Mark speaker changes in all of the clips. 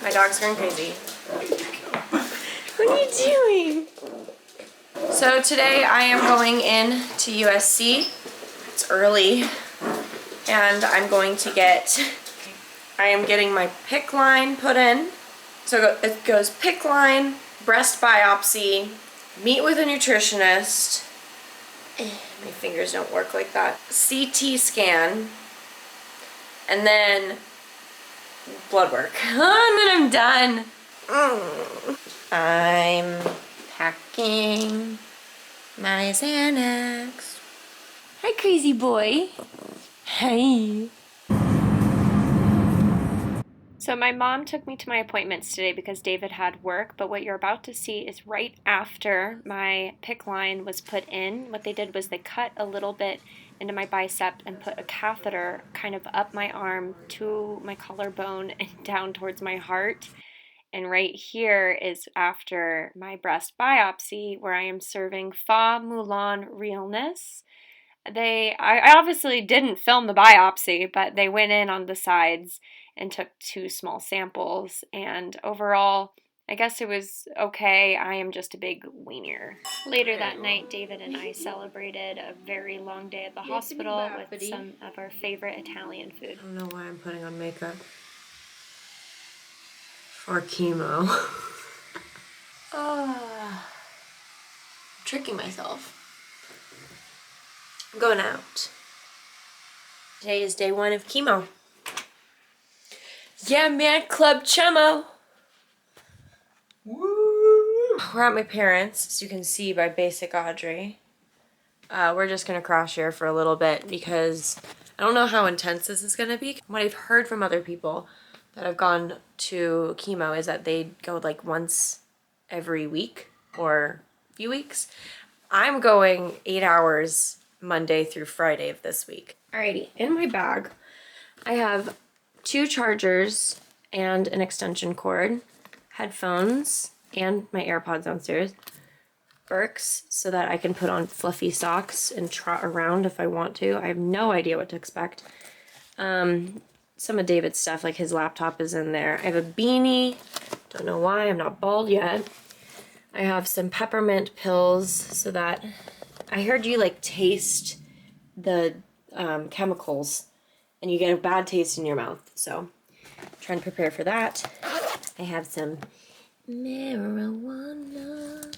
Speaker 1: My dog's going crazy. What are you doing? So today I am going in to USC. It's early and I'm going to I am getting my PICC line put in. So it goes PICC line, breast biopsy, meet with a nutritionist. My fingers don't work like that. CT scan, and then blood work. And then I'm done. I'm packing my Xanax. Hi, crazy boy. Hi. So my mom took me to my appointments today because David had work, but what you're about to see is right after my PICC line was put in. What they did was they cut a little bit into my bicep and put a catheter kind of up my arm to my collarbone and down towards my heart. And right here is after my breast biopsy, where I am serving Fa Mulan realness. I obviously didn't film the biopsy, but they went in on the sides and took 2 small samples, and overall, I guess it was okay. I am just a big weenier. Later that night, David and I celebrated a very long day at the hospital with some of our favorite Italian food. I don't know why I'm putting on makeup for chemo. I'm tricking myself. I'm going out. Today is day 1 of chemo. Yeah, man, Club CHEMO. Woo! We're at my parents', as you can see by Basic Audrey. We're just gonna crash here for a little bit because I don't know how intense this is gonna be. What I've heard from other people that have gone to chemo is that they go like once every week or a few weeks. I'm going 8 hours Monday through Friday of this week. Alrighty, in my bag, I have 2 chargers and an extension cord, headphones, and my AirPods downstairs, Birks, so that I can put on fluffy socks and trot around if I want to. I have no idea what to expect. Some of David's stuff, like his laptop is in there. I have a beanie, don't know why, I'm not bald yet. I have some peppermint pills so that I heard you like taste the chemicals and you get a bad taste in your mouth. So I'm trying to prepare for that. I have some marijuana.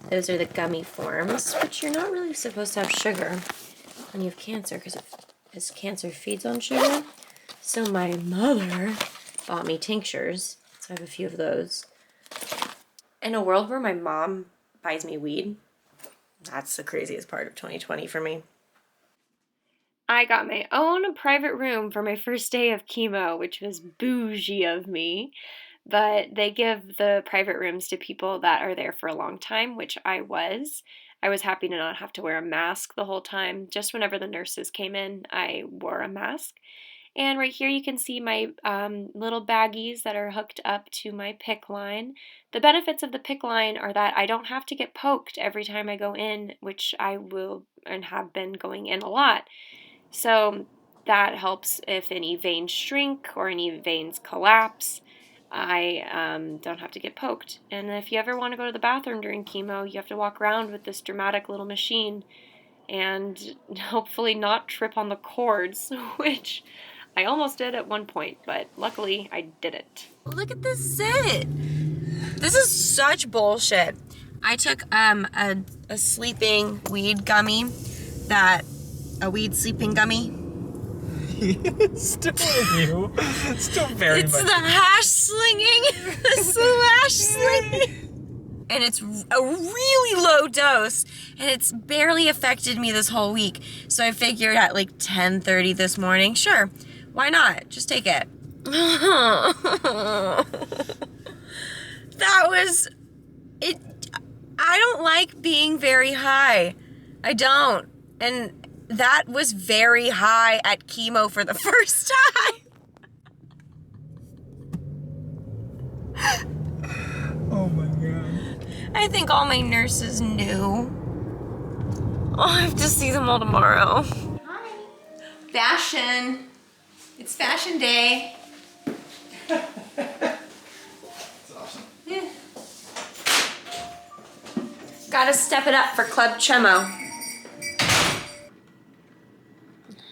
Speaker 1: Those are the gummy forms, which you're not really supposed to have sugar when you have cancer because cancer feeds on sugar. So my mother bought me tinctures, so I have a few of those. In a world where my mom buys me weed, that's the craziest part of 2020 for me. I got my own private room for my first day of chemo, which was bougie of me. But they give the private rooms to people that are there for a long time, which I was. I was happy to not have to wear a mask the whole time. Just whenever the nurses came in, I wore a mask. And right here you can see my little baggies that are hooked up to my PICC line. The benefits of the PICC line are that I don't have to get poked every time I go in, which I will and have been going in a lot. So that helps if any veins shrink or any veins collapse. I don't have to get poked. And if you ever want to go to the bathroom during chemo, you have to walk around with this dramatic little machine and hopefully not trip on the cords, which I almost did at one point, but luckily I didn't. Look at this zit! This is such bullshit. I took a sleeping weed gummy, a weed sleeping gummy.
Speaker 2: Still with you. Still very
Speaker 1: It's
Speaker 2: much.
Speaker 1: the hash slinging. Slash slinging. And it's a really low dose, and it's barely affected me this whole week. So I figured at like 10:30 this morning, sure, why not? Just take it. That was it. I don't like being very high. I don't. And that was very high at chemo for the first time.
Speaker 2: Oh my god.
Speaker 1: I think all my nurses knew. I'll have to see them all tomorrow. Hi. Fashion. It's fashion day.
Speaker 2: That's awesome.
Speaker 1: Yeah. Gotta step it up for Club CHEMO.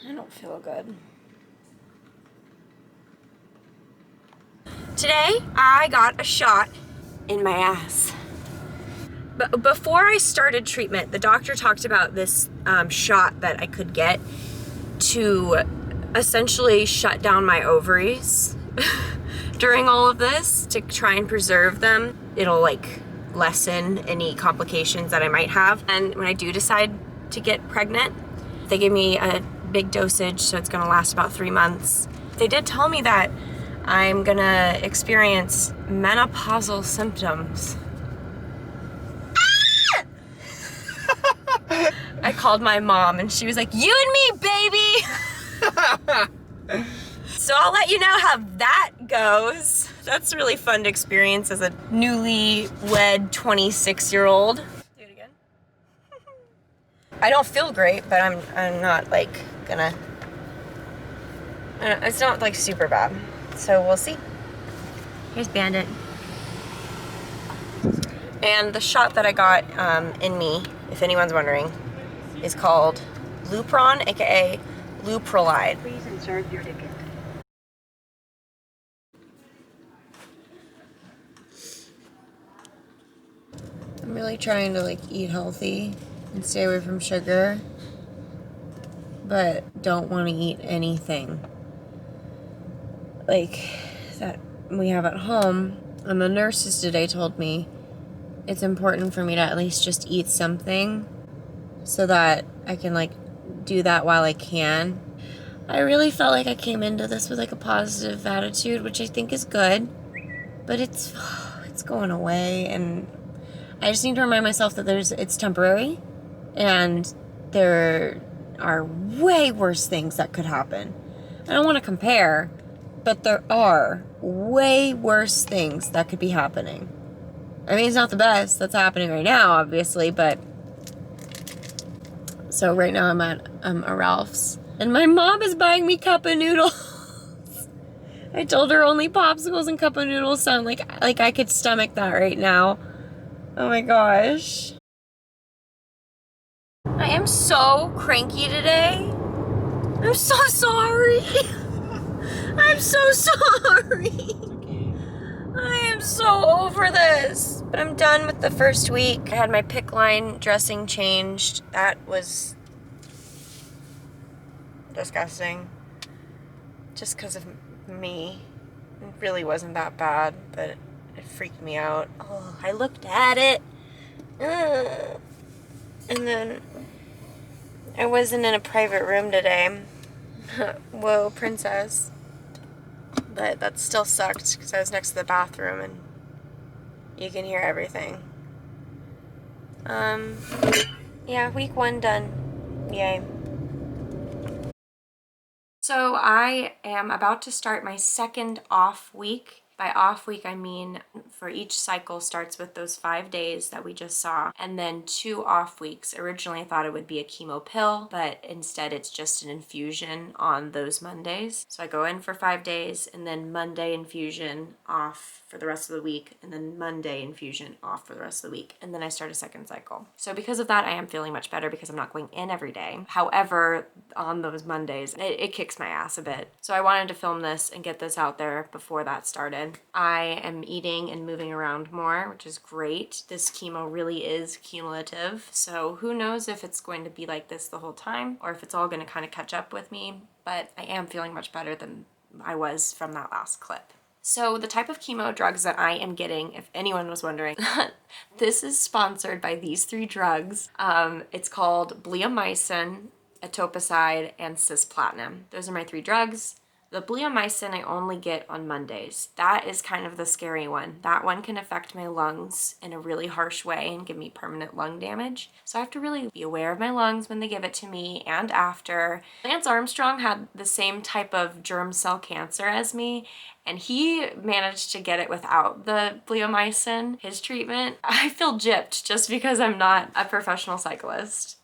Speaker 1: I don't feel good. Today, I got a shot in my ass. But before I started treatment, the doctor talked about this shot that I could get to essentially shut down my ovaries during all of this to try and preserve them. It'll like lessen any complications that I might have. And when I do decide to get pregnant, they give me a big dosage, so it's gonna last about 3 months. They did tell me that I'm gonna experience menopausal symptoms. I called my mom and she was like, "You and me, baby!" So I'll let you know how that goes. That's a really fun to experience as a newly-wed 26-year-old. Do it again. I don't feel great, but I'm not like gonna, it's not like super bad. So we'll see. Here's Bandit. And the shot that I got in me, if anyone's wondering, is called Lupron, aka Luprolide.
Speaker 3: Please insert your ticket.
Speaker 1: I'm really trying to like eat healthy and stay away from sugar, but don't want to eat anything like that we have at home. And the nurses today told me it's important for me to at least just eat something so that I can like do that while I can. I really felt like I came into this with like a positive attitude, which I think is good, but it's going away, and I just need to remind myself that it's temporary and there are way worse things that could happen. I don't want to compare, but there are way worse things that could be happening. I mean, it's not the best that's happening right now, obviously, but so right now I'm at a Ralph's and my mom is buying me cup of noodles. I told her only popsicles and cup of noodles sound like I could stomach that right now. Oh my gosh. I am so cranky today. I'm so sorry. I'm so sorry. I am so over this. But I'm done with the first week. I had my PICC Line dressing changed. That was disgusting. Just because of me. It really wasn't that bad, but it freaked me out. Oh, I looked at it. Ugh. And then I wasn't in a private room today. Whoa, princess. But that still sucked because I was next to the bathroom and you can hear everything. Yeah, week 1 done. Yay. So I am about to start my second off week. By off week, I mean for each cycle starts with those 5 days that we just saw, and then 2 off weeks. Originally, I thought it would be a chemo pill, but instead it's just an infusion on those Mondays. So I go in for 5 days, and then Monday infusion off for the rest of the week, and then Monday infusion off for the rest of the week, and then I start a second cycle. So because of that, I am feeling much better because I'm not going in every day. However, on those Mondays, it kicks my ass a bit. So I wanted to film this and get this out there before that started. I am eating and moving around more, which is great. This chemo really is cumulative, so who knows if it's going to be like this the whole time or if it's all going to kind of catch up with me, but I am feeling much better than I was from that last clip. So the type of chemo drugs that I am getting, if anyone was wondering, this is sponsored by these 3 drugs. It's called bleomycin, etoposide, and cisplatin. Those are my 3 drugs. The bleomycin I only get on Mondays. That is kind of the scary one. That one can affect my lungs in a really harsh way and give me permanent lung damage. So I have to really be aware of my lungs when they give it to me and after. Lance Armstrong had the same type of germ cell cancer as me, and he managed to get it without the bleomycin, his treatment. I feel gypped just because I'm not a professional cyclist.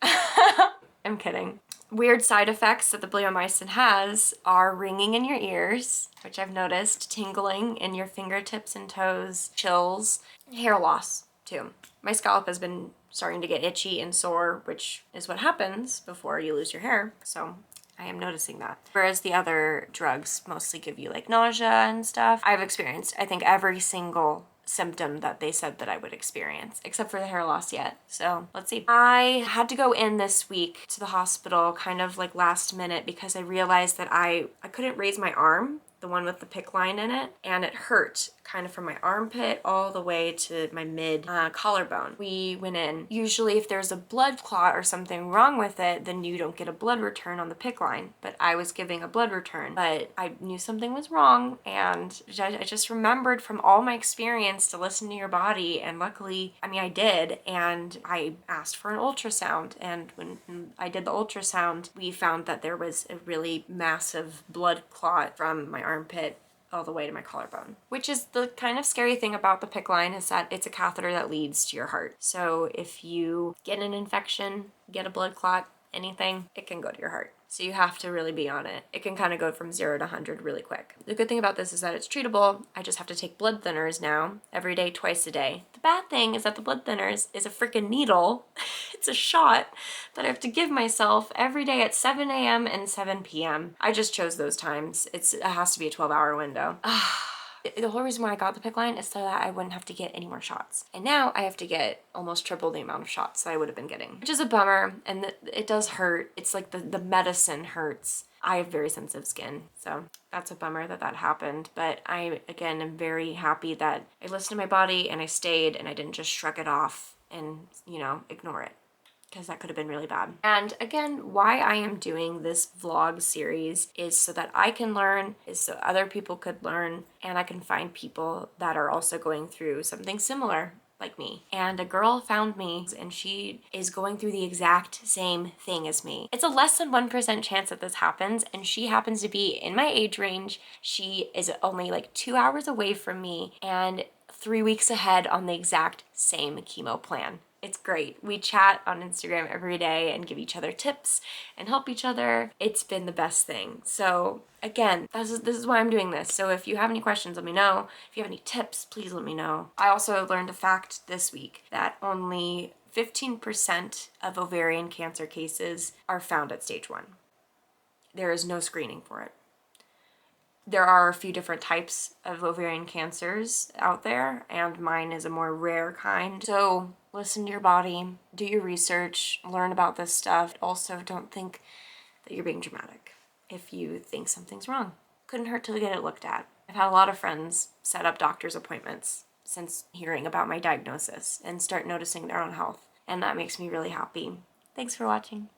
Speaker 1: I'm kidding. weird side effects that the bleomycin has are ringing in your ears, which I've noticed, tingling in your fingertips and toes, chills, hair loss too. My scalp has been starting to get itchy and sore, which is what happens before you lose your hair. So I am noticing that. Whereas the other drugs mostly give you like nausea and stuff, I've experienced, I think, every single symptom that they said that I would experience, except for the hair loss yet. So let's see. I had to go in this week to the hospital kind of like last minute because I realized that I couldn't raise my arm, the one with the PICC line in it, and it hurt kind of from my armpit all the way to my mid collarbone. We went in. Usually if there's a blood clot or something wrong with it, then you don't get a blood return on the PICC line, but I was giving a blood return, but I knew something was wrong, and I just remembered from all my experience to listen to your body, and luckily, I mean, I did, and I asked for an ultrasound, and when I did the ultrasound, we found that there was a really massive blood clot from my armpit all the way to my collarbone, which is the kind of scary thing about the PICC line, is that it's a catheter that leads to your heart. So if you get an infection, get a blood clot, anything, it can go to your heart. So you have to really be on it. It can kind of go from 0 to 100 really quick. The good thing about this is that it's treatable. I just have to take blood thinners now every day, twice a day. The bad thing is that the blood thinners is a freaking needle. It's a shot that I have to give myself every day at 7 a.m. and 7 p.m. I just chose those times. It has to be a 12-hour window. The whole reason why I got the PICC line is so that I wouldn't have to get any more shots. And now I have to get almost triple the amount of shots that I would have been getting, which is a bummer, and it does hurt. It's like the medicine hurts. I have very sensitive skin, so that's a bummer that that happened. But I, again, am very happy that I listened to my body and I stayed and I didn't just shrug it off and, you know, ignore it, because that could have been really bad. And again, why I am doing this vlog series is so that I can learn, is so other people could learn, and I can find people that are also going through something similar like me. And a girl found me, and she is going through the exact same thing as me. It's a less than 1% chance that this happens, and she happens to be in my age range. She is only like 2 hours away from me and 3 weeks ahead on the exact same chemo plan. It's great. We chat on Instagram every day and give each other tips and help each other. It's been the best thing. So again, this is why I'm doing this. So if you have any questions, let me know. If you have any tips, please let me know. I also learned a fact this week that only 15% of ovarian cancer cases are found at stage 1. There is no screening for it. There are a few different types of ovarian cancers out there, and mine is a more rare kind. So listen to your body, do your research, learn about this stuff. Also, don't think that you're being dramatic if you think something's wrong. Couldn't hurt to get it looked at. I've had a lot of friends set up doctor's appointments since hearing about my diagnosis and start noticing their own health, and that makes me really happy. Thanks for watching.